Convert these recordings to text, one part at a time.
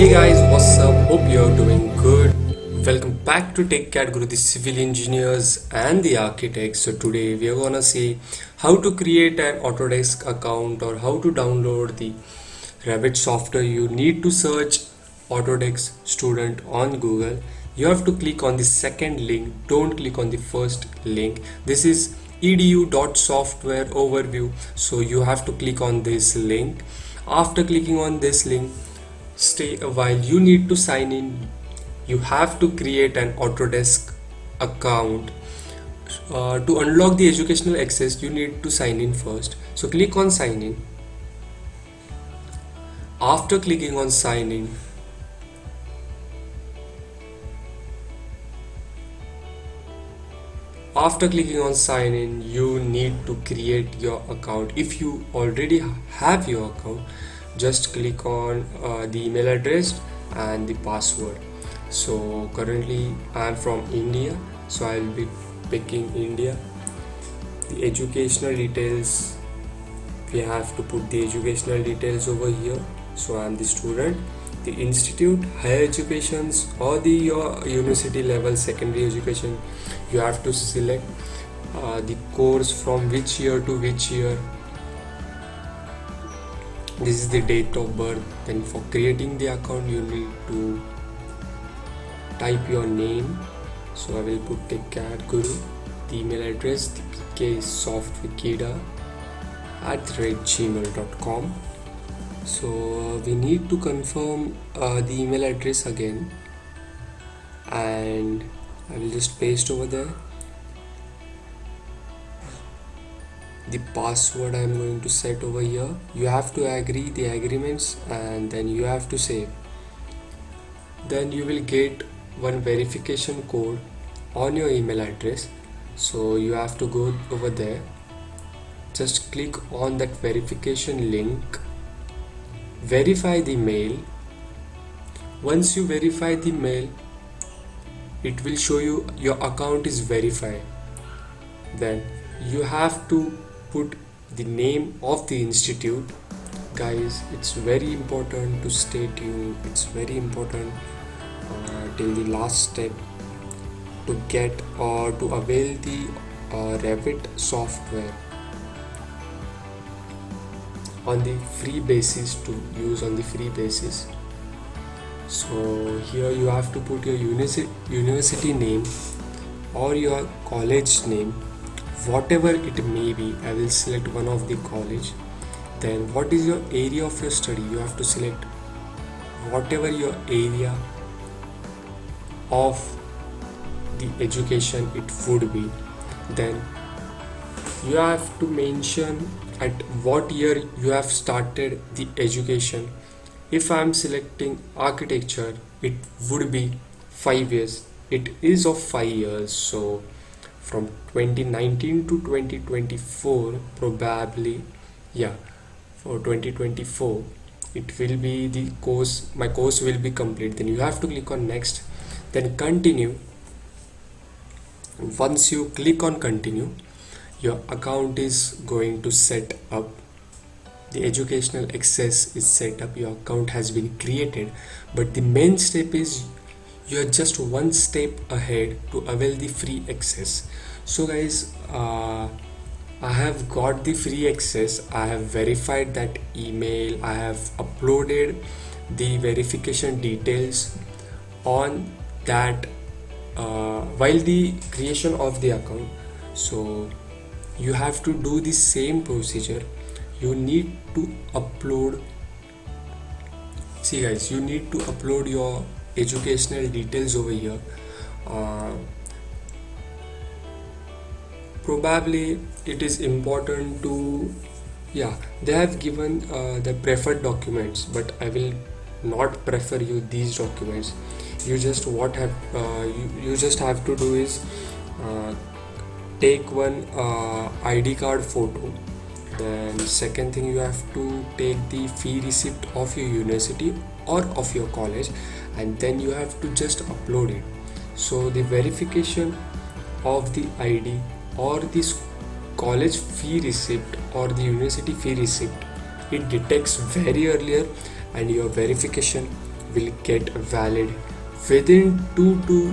Hey guys, what's up? Hope you're doing good. Welcome back to Tech Cat Guru, the civil engineers and the architects. So today we are gonna see how to create an Autodesk account or how to download the Revit software. You need to search Autodesk student on Google. You have to click on the second link. Don't click on the first link. This is edu.software overview. So you have to click on this link. After clicking on this link, stay a while. You need to sign in. You have to create an Autodesk account. To unlock the educational access, you need to sign in first. So click on sign in. After clicking on sign in, you need to create your account. If you already have your account, just click on the email address and the password. So currently I am from India, so I will be picking India. The educational details, we have to put the educational details over here. So I am the student. The institute, higher educations, or the your university level secondary education, you have to select the course from which year to which year. This is the date of birth. Then for creating the account, you need to type your name. So I will put the cat guru. The email address, the pk is softwikida@gmail.com. So we need to confirm the email address again, and I will just paste over there. The password I am going to set over here. You have to agree the agreements and then you have to save. Then you will get one verification code on your email address. So you have to go over there. Just click on that verification link. Verify the mail. Once you verify the mail, it will show you your account is verified. Then you have to put the name of the institute. Guys, it's very important to stay tuned. It's very important till the last step to get or to avail the Revit software on the free basis, to use on the free basis. So here you have to put your university name or your college name, whatever it may be. I will select one of the college. Then what is your area of your study? You have to select whatever your area of the education it would be. Then you have to mention at what year you have started the education. If I am selecting architecture, it would be 5 years. It is of 5 years. So from 2019 to 2024, probably, yeah, for 2024 it will be the course. My course will be complete. Then you have to click on next, then continue. Once you click on continue, your account is going to set up. The educational access is set up. Your account has been created, but the main step is you're just one step ahead to avail the free access. So guys, I have got the free access. I have verified that email. I have uploaded the verification details on that while the creation of the account. So you have to do the same procedure. You need to upload, see guys, you need to upload your educational details over here. Probably it is important to, yeah, they have given the preferred documents, but I will not prefer you these documents. You just you just have to do is take one ID card photo. Then second thing, you have to take the fee receipt of your university or of your college, and then you have to just upload it. So the verification of the ID or this college fee receipt or the university fee receipt, it detects very earlier, and your verification will get valid within 2 to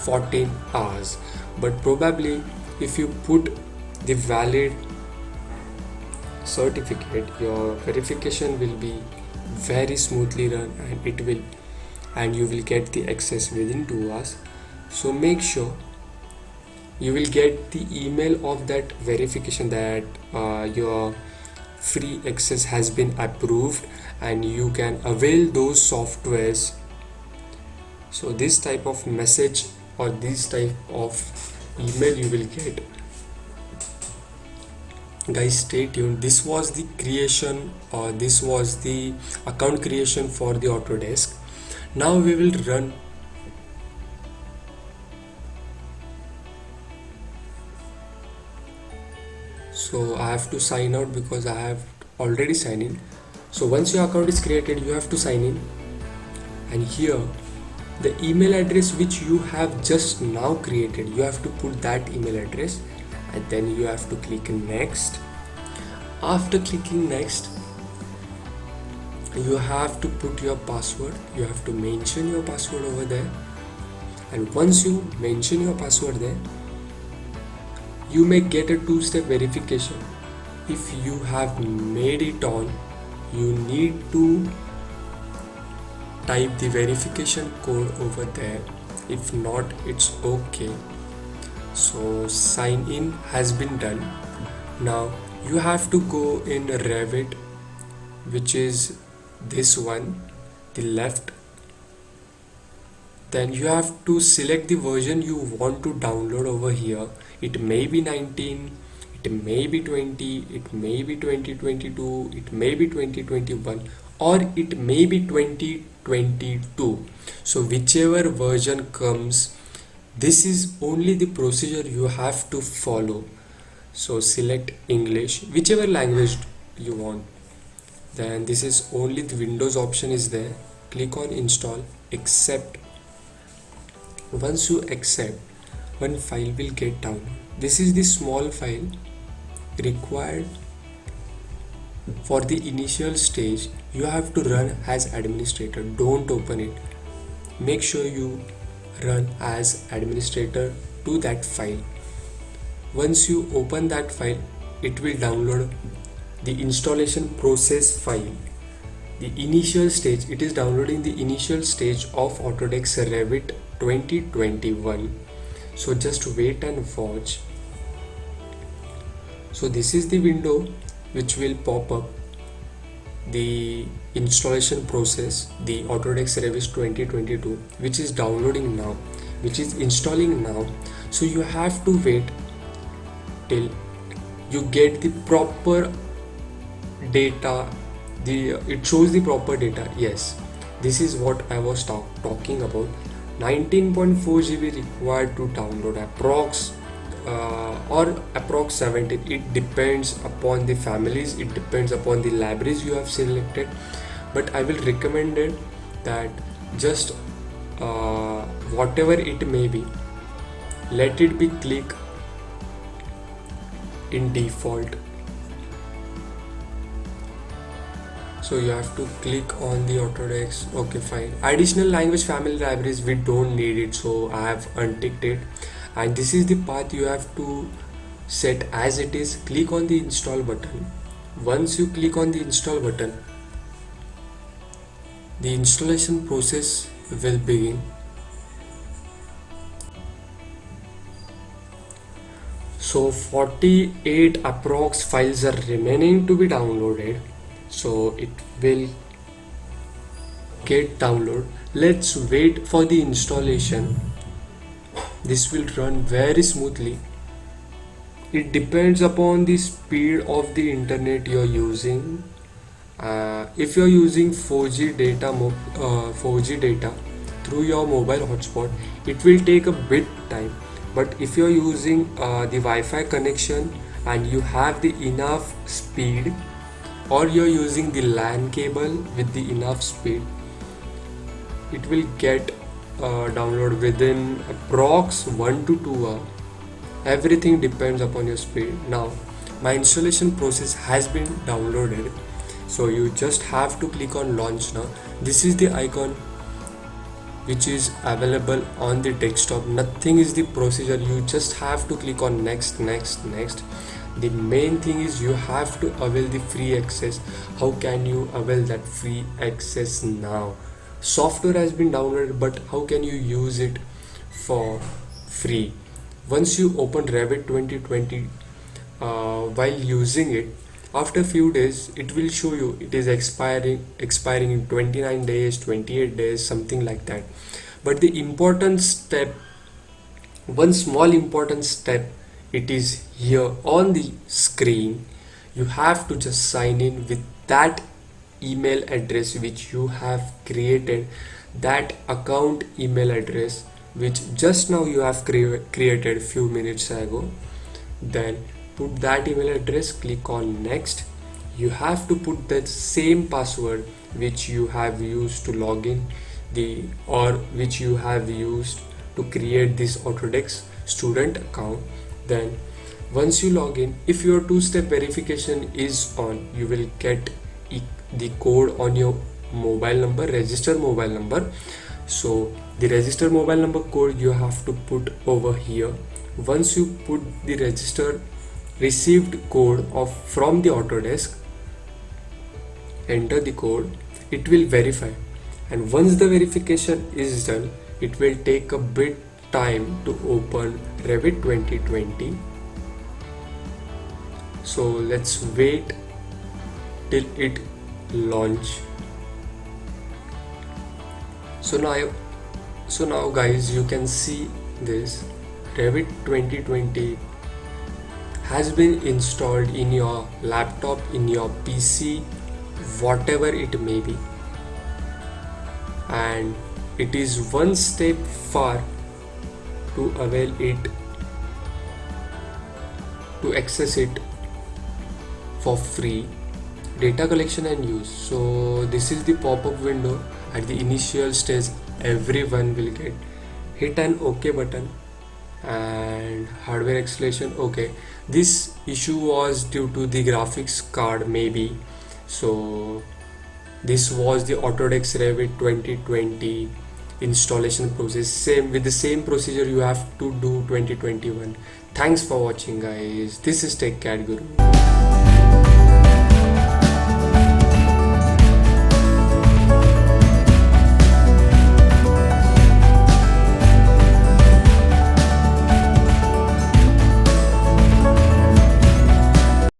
14 hours. But probably if you put the valid certificate, your verification will be very smoothly run, and you will get the access within 2 hours. So make sure you will get the email of that verification that your free access has been approved and you can avail those softwares. So this type of message or this type of email you will get. Guys, stay tuned. This was the creation, or this was the account creation for the Autodesk. Now we will run. So I have to sign out because I have already signed in. So once your account is created, you have to sign in, and here the email address which you have just now created, you have to put that email address, and then you have to click next. After clicking next, you have to put your password. You have to mention your password over there, and once you mention your password there, you may get a two-step verification. If you have made it on, you need to type the verification code over there. If not, it's okay. So sign in has been done. Now you have to go in Revit, which is this one, the left. Then you have to select the version you want to download over here. It may be 19, it may be 20, it may be 2022, it may be 2021, or it may be 2022. So whichever version comes, this is only the procedure you have to follow. So select English, whichever language you want. Then this is only the Windows option is there. Click on install, accept. Once you accept, one file will get downloaded. This is the small file required for the initial stage. You have to run as administrator. Don't open it. Make sure you run as administrator to that file. Once you open that file, it will download the installation process file. The initial stage, it is downloading the initial stage of Autodesk Revit 2021. So just wait and watch. So this is the window which will pop up, the installation process, the Autodesk Revit 2022, which is downloading now, which is installing now. So you have to wait till you get the proper data. It shows the proper data. Yes, this is what I was talking about. 19.4 GB required to download, approx or approx 17. It depends upon the families, it depends upon the libraries you have selected, but I will recommend it that just whatever it may be, let it be click in default. So you have to click on the Autodesk. Okay, fine. Additional language family libraries, we don't need it, so I have unticked it. And this is the path you have to set as it is. Click on the install button. Once you click on the install button, the installation process will begin. So 48 approx files are remaining to be downloaded. So it will get download. Let's wait for the installation. This will run very smoothly. It depends upon the speed of the internet you're using. If you're using 4G data through your mobile hotspot, it will take a bit time. But if you're using the Wi-Fi connection and you have the enough speed, or you're using the LAN cable with the enough speed, it will get download within approx 1 to 2 hours. Everything depends upon your speed. Now my installation process has been downloaded, so you just have to click on launch now. This is the icon which is available on the desktop. Nothing is the procedure, you just have to click on next, next, next. The main thing is you have to avail the free access. How can you avail that free access now? Software has been downloaded, but how can you use it for free? Once you open Revit 2020, while using it, after few days it will show you it is expiring in 29 days, 28 days, something like that. But the important step, one small important step, it is here on the screen. You have to just sign in with that email address which you have created, that account email address which just now you have created few minutes ago. Then put that email address, click on next. You have to put that same password which you have used to log in the, or which you have used to create this Autodesk student account. Then once you log in, if your two-step verification is on, you will get the code on your mobile number, register mobile number. So the register mobile number code you have to put over here. Once you put the register received code of from the Autodesk, enter the code, it will verify. And once the verification is done, it will take a bit time to open Revit 2020. So let's wait till it launch. So now guys, you can see this Revit 2020 has been installed in your laptop, in your PC, whatever it may be, and it is one step far to avail it, to access it for free. Data collection and use. So this is the pop-up window. At the initial stage, everyone will get hit an OK button and hardware installation. Okay, this issue was due to the graphics card maybe. So this was the Autodesk Revit 2020 installation process, same with the same procedure you have to do 2021. Thanks for watching guys. This is TechCAD Guru.